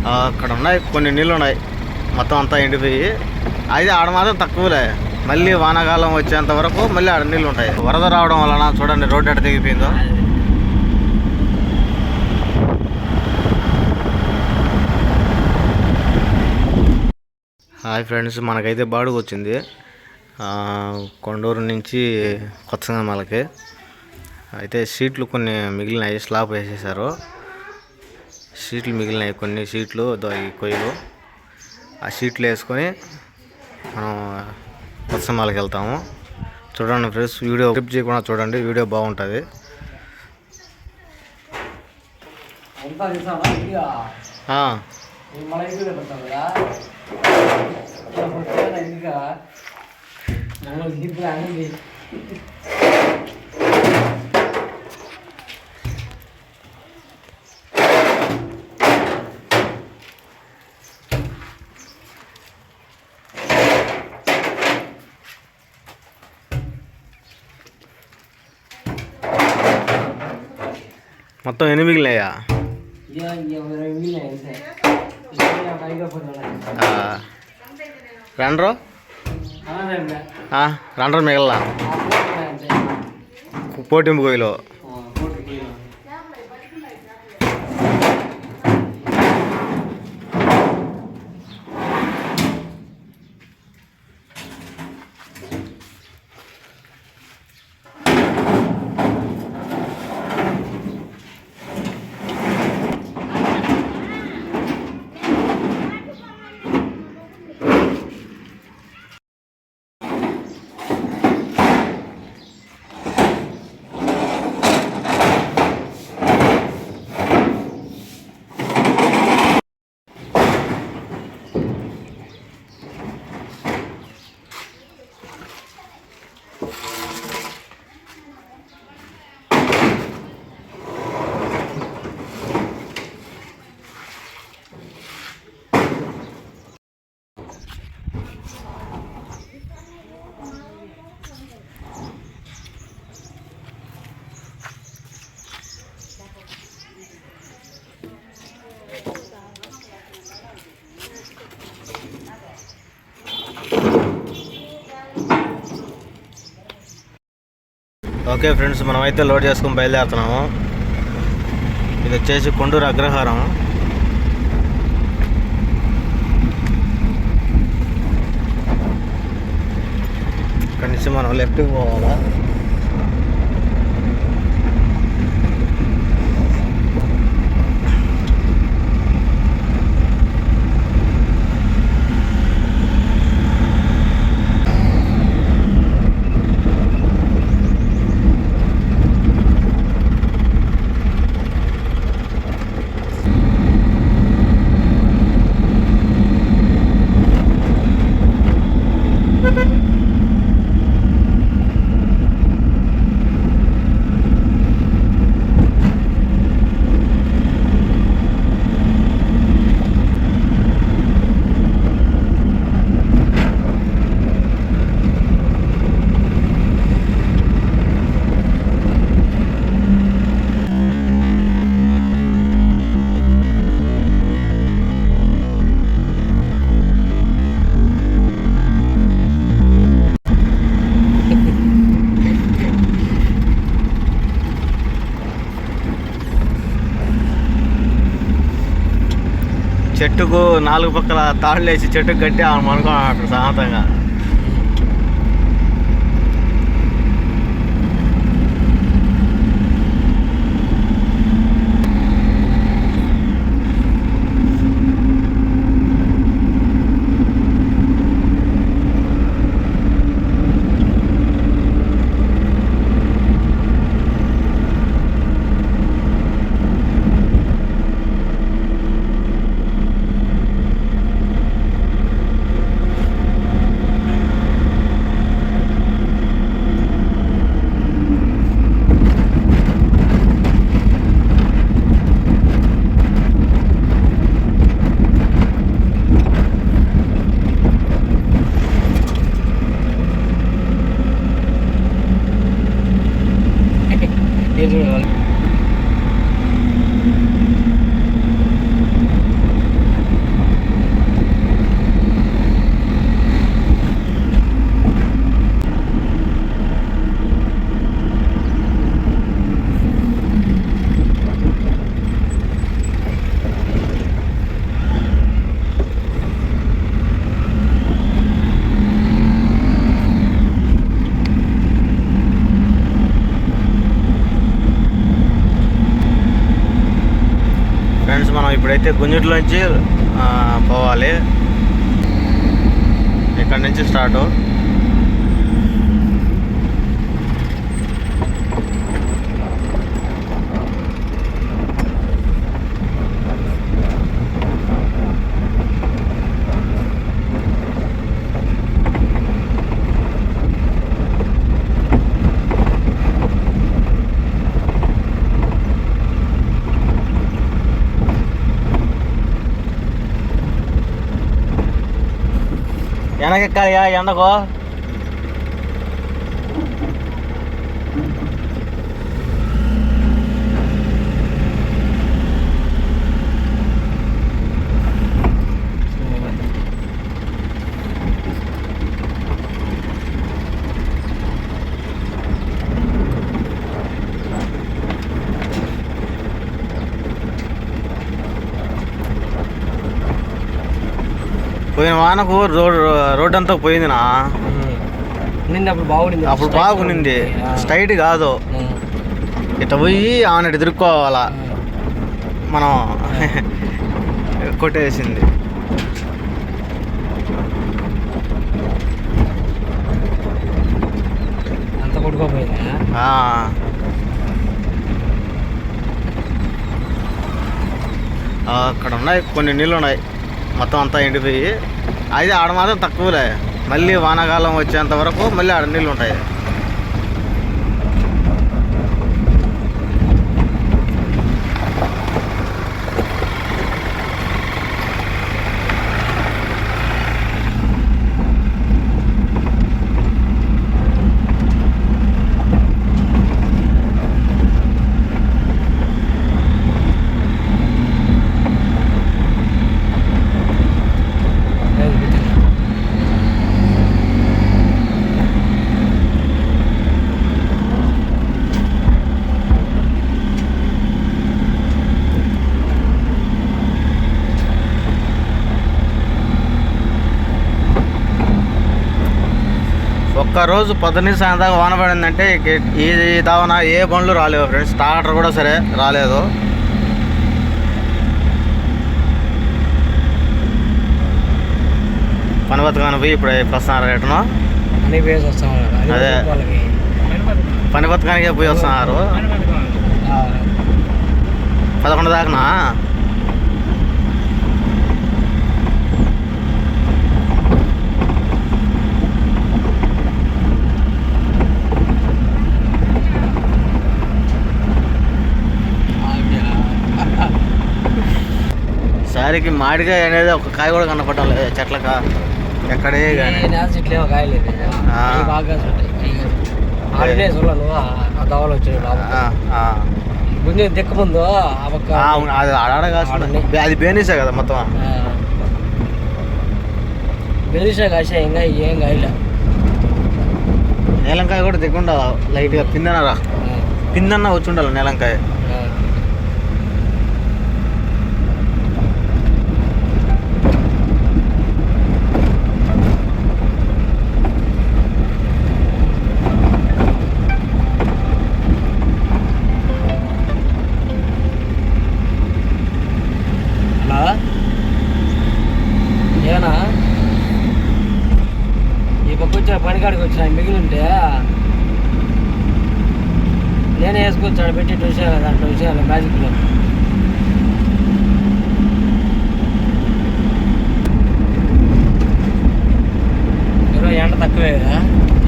అక్కడ ఉన్నాయి కొన్ని నీళ్ళు ఉన్నాయి, మొత్తం అంతా ఎండిపోయి. అయితే ఆడ మాత్రం తక్కువలే, మళ్ళీ వానాకాలం వచ్చేంత వరకు మళ్ళీ ఆడ నీళ్ళు ఉంటాయి. వరద రావడం వలన చూడండి రోడ్డు ఎట్ట తెగిపోయిందో. హాయ్ ఫ్రెండ్స్, మనకైతే బాడుగు వచ్చింది కొండూరు నుంచి కొత్తగంగమలకి. అయితే సీట్లు కొన్ని మిగిలినాయి, స్లాబ్ వేసేసారు. సీట్లు మిగిలినాయి, కొన్ని సీట్లు ఈ కొయ్యలు. ఆ సీట్లు వేసుకొని మనం కొత్తగంగమలకి వెళ్తాము. చూడండి ఫ్రెండ్స్, వీడియో స్కిప్ చేయకుండా చూడండి, వీడియో బాగుంటుంది. మొత్తం ఎన్ని మిగిలినాయా? రెండ్రో మిగల పోటింపు గొయ్యలో. ఓకే ఫ్రెండ్స్, మనమైతే లోడ్ చేసుకుని బయలుదేరుతున్నాము. ఇది వచ్చేసి కొండూరు అగ్రహారం. ఇక్కడి నుంచి మనం లెఫ్ట్కి పోవాలా. చెట్టుకు 4 పక్కల తాళ్ళు వేసి చెట్టుకు కట్టి అనుకున్నాడు శాంతంగా. ఇప్పుడైతే గుంజుట్లోంచి పోవాలి. ఇక్కడ నుంచి స్టార్టు. వెనకెక్కాలియా ఎండకో. పోయిన వానకు రోడ్ అంతా పోయిందినా. అప్పుడు బాగుంది. స్ట్రైట్ కాదు, ఇట్లా పోయి ఆమె తిరుక్కోవాలా. మనం కొట్టేసింది. అక్కడ ఉన్నాయి కొన్ని నీళ్ళు ఉన్నాయి, మొత్తం అంతా ఎండిపోయి. అయితే ఆడ మాత్రం తక్కువలే. మళ్ళీ వానాకాలం వచ్చేంత వరకు మళ్ళీ ఆడ నీళ్ళు ఉంటాయి. ఒక్కరోజు పొద్దున్న సాయంత్రం దాకా వాన పడిందంటే ఈ దావన ఏ బండ్లు రాలేవు ఫ్రెండ్స్. ట్రాక్టర్ కూడా సరే రాలేదు. పని బతకాని పోయి ఇప్పుడు వస్తున్నారు రేటును. అదే పని బతకానికే పోయి వస్తున్నారు. 11 దాకానా. సారికి మామిడికాయ అనేది ఒక కాయ కూడా కనపడాలి చెట్లక ఎక్కడే కానీ. దిక్కముందు అది ఆడాడ కాదు, అది బేనిసే కదా మొత్తం. బెనిసే కాసే ఇంకా ఏం కాయలే. నీలంకాయ కూడా దిక్కుండాల లైట్గా. పిందన్నా వచ్చి ఉండాలి నీలంకాయ. ఏనా ఈ పక్క వచ్చా పనికాడికి వచ్చిన మిగిలి ఉంటే నేనే వేసుకొచ్చాడు పెట్టి విషయాలు దాంట్లో విషయాలు మ్యాజిక్లో. ఈరోజు ఎండ తక్కువే కదా.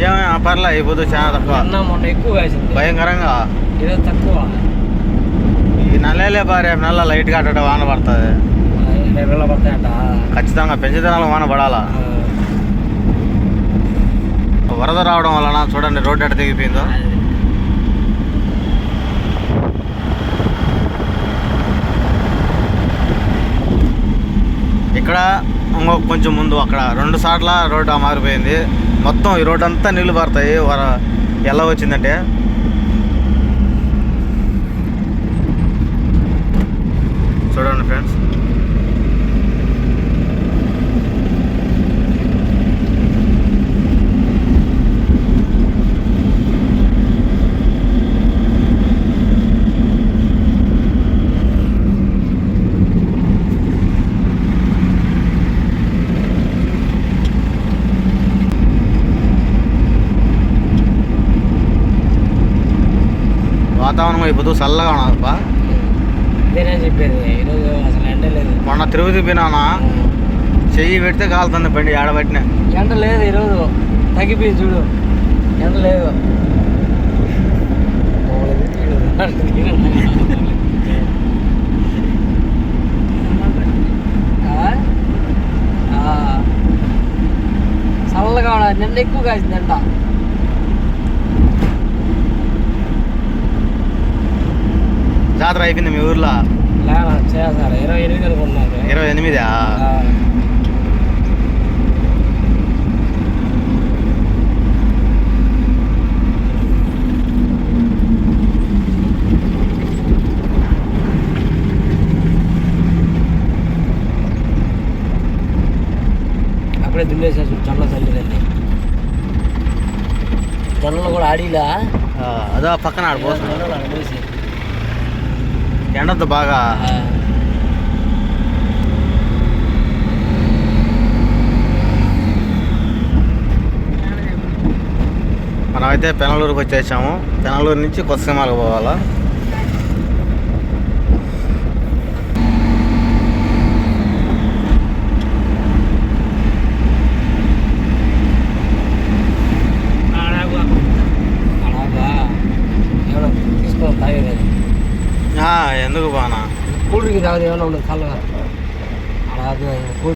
ఏమైనా పర్లే అయిపోతుంది. చాలా తక్కువ. మొన్న ఎక్కువ వేసింది భయంకరంగా. ఈరోజు తక్కువ. ఈ నెలలే రేపు నెల లైట్గా అట్ట వాన పడుతుంది. పడతాయంట ఖచ్చితంగా. పెంచుదనాలు వాన పడాలా. వరద రావడం వలన చూడండి రోడ్డు ఎట్ట తెగిపోయిందో. ఇక్కడ ఇంకొక కొంచెం ముందు అక్కడ 2 సార్ల రోడ్డు మారిపోయింది. మొత్తం ఈ రోడ్డు అంతా నీళ్ళు పడతాయి ఎలా వచ్చిందంటే. చూడండి ఫ్రెండ్స్. వాతావరణం అయిపోతూ చల్లగా ఉన్నదప్ప. ఇదేనే చెప్పేది, ఈరోజు అసలు ఎండ లేదు. మొన్న తిరుగుతూ పోయినా చెయ్యి పెడితే కాలుతుంది బండి ఆడబట్టిన. ఎండ లేదు ఈరోజు, తగ్గిపోయి చూడు, ఎండ లేదు. చల్లగా నిన్న ఎక్కువ కాసింది ఎండ. జాతర అయిపోయింది మీ ఊర్లో? లేదా చేస్తారు 28 అనుకున్నారు. 28? అప్పుడే దున్నేసేసి జొన్న చల్లిదండి. జొన్నలు కూడా ఆడిలా అదో పక్కన ఆడిపోతుంది. జొన్నలు ఆడేసి ఎండతో బాగా. మనమైతే పెనలూరుకి వచ్చేసాము. పెనలూరు నుంచి కొత్తసినిమాలకు పోవాలా. ఏమన్నా తీసుకోవాలి తాగేది. ఎందుకు బానా కూల్ డ్రింక్ తాగదు, ఏమన్నా ఉండదు చల్లగా. అలా కూల్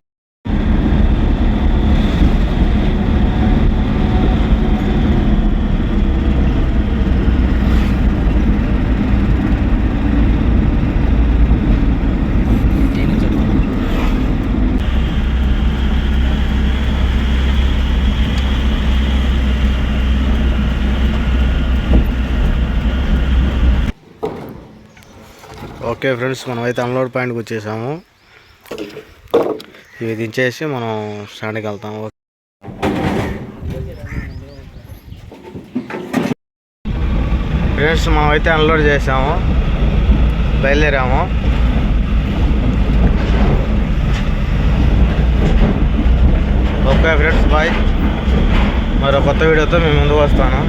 ఓకే ఫ్రెండ్స్, మనమైతే అన్లోడ్ పాయింట్కి వచ్చేసాము. ఇవి దించేసి మనం స్టాండ్కి వెళ్తాము. ఫ్రెండ్స్, మనమైతే అన్లోడ్ చేసాము, బయలుదేరాము. Okay friends, bye. మరో కొత్త వీడియోతో మేము ముందుకు వస్తాను.